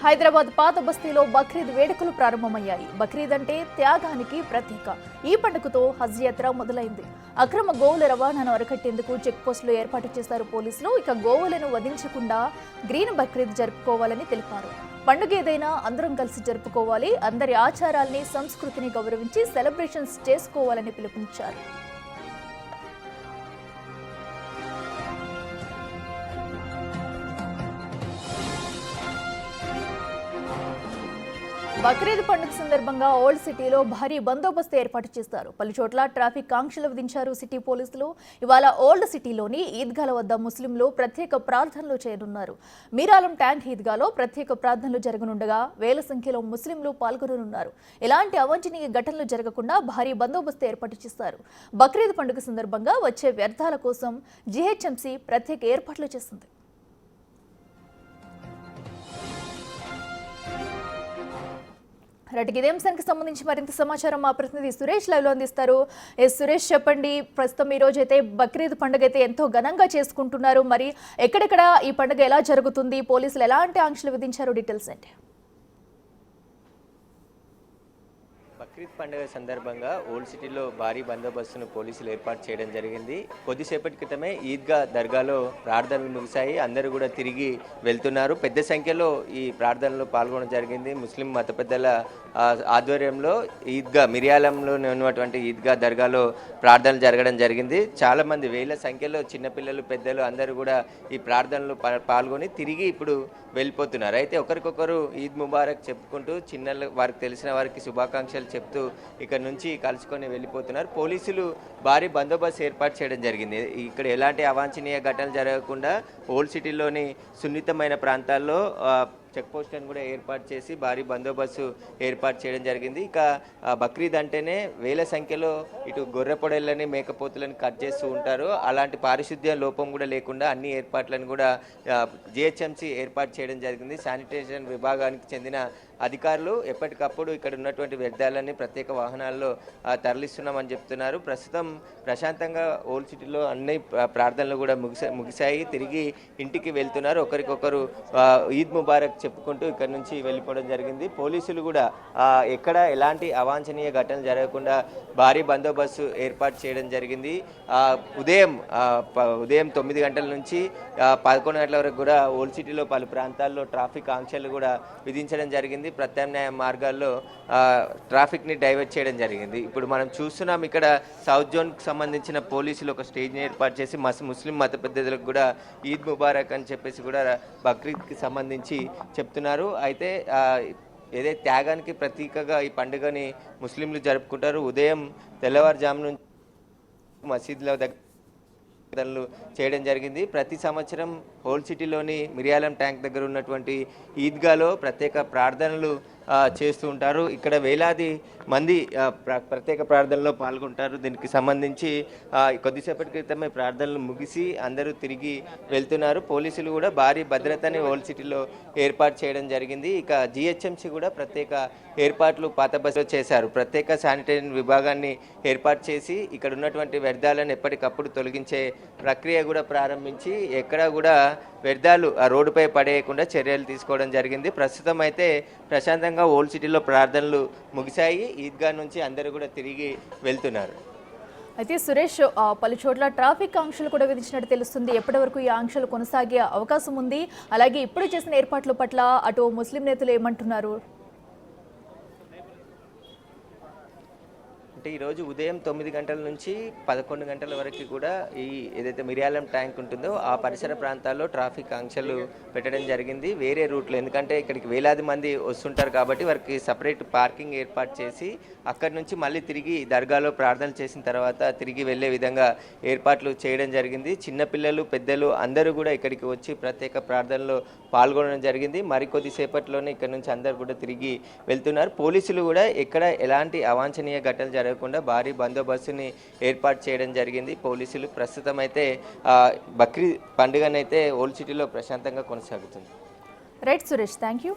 హైదరాబాద్ పాత బస్తీలో బక్రీద్ వేడుకలు ప్రారంభమయ్యాయి. బక్రీద్ అంటే త్యాగానికి ప్రతీక. ఈ పండుగతో హజ్ యాత్ర మొదలైంది. అక్రమ గోవుల రవాణాను అరికట్టేందుకు చెక్ పోస్టులు ఏర్పాటు చేశారు పోలీసులు. ఇక గోవులను వధించకుండా గ్రీన్ బక్రీద్ జరుపుకోవాలని తెలిపారు. పండుగ ఏదైనా అందరం కలిసి జరుపుకోవాలి, అందరి ఆచారాల్ని సంస్కృతిని గౌరవించి సెలబ్రేషన్స్ చేసుకోవాలని పిలుపునిచ్చారు. బక్రీద్ పండుగ సందర్భంగా ఓల్డ్ సిటీలో భారీ బందోబస్తు ఏర్పాటు చేశారు. పలు చోట్ల ట్రాఫిక్ ఆంక్షలు విధించారు సిటీ పోలీసులు. ఇవాళ ఓల్డ్ సిటీలోని ఈద్గాల వద్ద ముస్లింలు ప్రత్యేక ప్రార్థనలు చేయనున్నారు. మీరాలం ట్యాంక్ ఈద్గాలో ప్రత్యేక ప్రార్థనలు జరగనుండగా వేల సంఖ్యలో ముస్లింలు పాల్గొననున్నారు. ఎలాంటి అవాంఛనీయ ఘటనలు జరగకుండా భారీ బందోబస్తు ఏర్పాటు చేశారు. బక్రీద్ పండుగ సందర్భంగా వచ్చే వ్యర్థాల కోసం జీహెచ్ఎంసీ ప్రత్యేక ఏర్పాట్లు చేసింది. ఇదే అంశానికి సంబంధించి మరింత సమాచారం మా ప్రతినిధి సురేష్ లైవ్ లో అందిస్తారు. సురేష్, చెప్పండి, ప్రస్తుతం ఈ రోజు అయితే బక్రీద్ పండుగ అయితే ఎంతో ఘనంగా చేసుకుంటున్నారు. మరి ఎక్కడెక్కడ ఈ పండుగ ఎలా జరుగుతుంది, పోలీసులు ఎలాంటి ఆంక్షలు విధించారు, డీటెయిల్స్ ఏంటి? బక్రీద్ పండుగ సందర్భంగా ఓల్డ్ సిటీలో భారీ బందోబస్తును పోలీసులు ఏర్పాటు చేయడం జరిగింది. కొద్దిసేపటి క్రితమే ఈద్గా దర్గాలో ప్రార్థనలు ముగిశాయి. అందరూ కూడా తిరిగి వెళ్తున్నారు. పెద్ద సంఖ్యలో ఈ ప్రార్థనలో పాల్గొనడం జరిగింది. ముస్లిం మత పెద్దల ఆధ్వర్యంలో ఈద్గా మిర్యాలంలో ఉన్నటువంటి ఈద్గా దర్గాలో ప్రార్థనలు జరగడం జరిగింది. చాలామంది వేల సంఖ్యలో చిన్నపిల్లలు, పెద్దలు అందరూ కూడా ఈ ప్రార్థనలు పాల్గొని తిరిగి ఇప్పుడు వెళ్ళిపోతున్నారు. అయితే ఒకరికొకరు ఈద్ ముబారక్ చెప్పుకుంటూ చిన్న వారికి తెలిసిన వారికి శుభాకాంక్షలు చెప్తూ ఇక్కడ నుంచి కలుసుకొని వెళ్ళిపోతున్నారు. పోలీసులు భారీ బందోబస్తు ఏర్పాటు చేయడం జరిగింది. ఇక్కడ ఎలాంటి అవాంఛనీయ ఘటనలు జరగకుండా ఓల్డ్ సిటీలోని సున్నితమైన ప్రాంతాల్లో చెక్ పోస్టులను కూడా ఏర్పాటు చేసి భారీ బందోబస్తు ఏర్పాటు చేయడం జరిగింది. ఇక బక్రీద్ అంటేనే వేల సంఖ్యలో ఇటు గొర్రె పొడేళ్ళని, మేకపోతులను కట్ చేస్తూ ఉంటారు. అలాంటి పారిశుద్ధ్య లోపం కూడా లేకుండా అన్ని ఏర్పాట్లను కూడా జిహెచ్ఎంసీ ఏర్పాటు చేయడం జరిగింది. శానిటేషన్ విభాగానికి చెందిన అధికారులు ఎప్పటికప్పుడు ఇక్కడ ఉన్నటువంటి వ్యర్థాలన్నీ ప్రత్యేక వాహనాల్లో తరలిస్తున్నామని చెప్తున్నారు. ప్రస్తుతం ప్రశాంతంగా ఓల్డ్ సిటీలో అన్ని ప్రార్థనలు కూడా ముగిశాయి. తిరిగి ఇంటికి వెళ్తున్నారు. ఒకరికొకరు ఈద్ ముబారక్ చెప్పుకుంటూ ఇక్కడ నుంచి వెళ్ళిపోవడం జరిగింది. పోలీసులు కూడా ఎక్కడ ఎలాంటి అవాంఛనీయ ఘటనలు జరగకుండా భారీ బందోబస్తు ఏర్పాటు చేయడం జరిగింది. ఉదయం 9 గంటల నుంచి 11 గంటల వరకు కూడా ఓల్డ్ సిటీలో పలు ప్రాంతాల్లో ట్రాఫిక్ ఆంక్షలు కూడా విధించడం జరిగింది. ప్రత్యామ్నాయ మార్గాల్లో ట్రాఫిక్ని డైవర్ట్ చేయడం జరిగింది. ఇప్పుడు మనం చూస్తున్నాం, ఇక్కడ సౌత్ జోన్కి సంబంధించిన పోలీసులు ఒక స్టేజ్ని ఏర్పాటు చేసి ముస్లిం మత పెద్దలకు కూడా ఈద్ ముబారక్ అని చెప్పేసి కూడా బక్రీద్కి సంబంధించి చెప్తున్నారు. అయితే ఏదైతే త్యాగానికి ప్రతీకగా ఈ పండుగని ముస్లింలు జరుపుకుంటారు. ఉదయం తెల్లవారుజాము నుంచి మసీదుల దగ్గర చేయడం జరిగింది. ప్రతి సంవత్సరం ఓల్డ్ సిటీలోని మిర్యాలం ట్యాంక్ దగ్గర ఉన్నటువంటి ఈద్గాలో ప్రత్యేక ప్రార్థనలు చేస్తూ ఉంటారు. ఇక్కడ వేలాది మంది ప్రత్యేక ప్రార్థనలో పాల్గొంటారు. దీనికి సంబంధించి కొద్దిసేపటి క్రితమే ప్రార్థనలు ముగిసి అందరూ తిరిగి వెళ్తున్నారు. పోలీసులు కూడా భారీ భద్రతని ఓల్డ్ సిటీలో ఏర్పాటు చేయడం జరిగింది. ఇక జిహెచ్ఎంసీ కూడా ప్రత్యేక ఏర్పాట్లు పాత బస్సులో చేశారు. ప్రత్యేక శానిటైజేషన్ విభాగాన్ని ఏర్పాటు చేసి ఇక్కడ ఉన్నటువంటి వ్యర్థాలను ఎప్పటికప్పుడు తొలగించే ప్రక్రియ కూడా ప్రారంభించి ఎక్కడా కూడా వ్యర్థాలు రోడ్డుపై పడేయకుండా చర్యలు తీసుకోవడం జరిగింది. ప్రస్తుతం అయితే ప్రశాంతంగా ఓల్డ్ సిటీలో ప్రార్థనలు ముగిశాయి. ఈద్గా నుంచి అందరూ కూడా తిరిగి వెళ్తున్నారు. అయితే సురేష్, పలు చోట్ల ట్రాఫిక్ ఆంక్షలు కూడా విధించినట్టు తెలుస్తుంది. ఎప్పటి వరకు ఈ ఆంక్షలు కొనసాగే అవకాశం ఉంది? అలాగే ఇప్పుడు చేసిన ఏర్పాట్ల పట్ల అటు ముస్లిం నేతలు ఏమంటున్నారు? అంటే ఈరోజు ఉదయం 9 గంటల నుంచి 11 గంటల వరకు కూడా ఈ ఏదైతే మిర్యాలం ట్యాంక్ ఉంటుందో ఆ పరిసర ప్రాంతాల్లో ట్రాఫిక్ ఆంక్షలు పెట్టడం జరిగింది. వేరే రూట్లో, ఎందుకంటే ఇక్కడికి వేలాది మంది వస్తుంటారు కాబట్టి వారికి సపరేట్ పార్కింగ్ ఏర్పాటు చేసి అక్కడి నుంచి మళ్ళీ తిరిగి దర్గాలో ప్రార్థనలు చేసిన తర్వాత తిరిగి వెళ్ళే విధంగా ఏర్పాట్లు చేయడం జరిగింది. చిన్నపిల్లలు, పెద్దలు అందరూ కూడా ఇక్కడికి వచ్చి ప్రత్యేక ప్రార్థనలో పాల్గొనడం జరిగింది. మరికొద్ది సేపట్లోనే ఇక్కడ నుంచి అందరూ కూడా తిరిగి వెళ్తున్నారు. పోలీసులు కూడా ఎక్కడ ఎలాంటి అవాంఛనీయ ఘటనలు జరగకుండా భారీ బందోబస్తుని ఏర్పాటు చేయడం జరిగింది. పోలీసులు ప్రస్తుతం అయితే బక్రీద్ పండుగనైతే ఓల్డ్ సిటీలో ప్రశాంతంగా కొనసాగుతుంది. Right Suresh, thank you.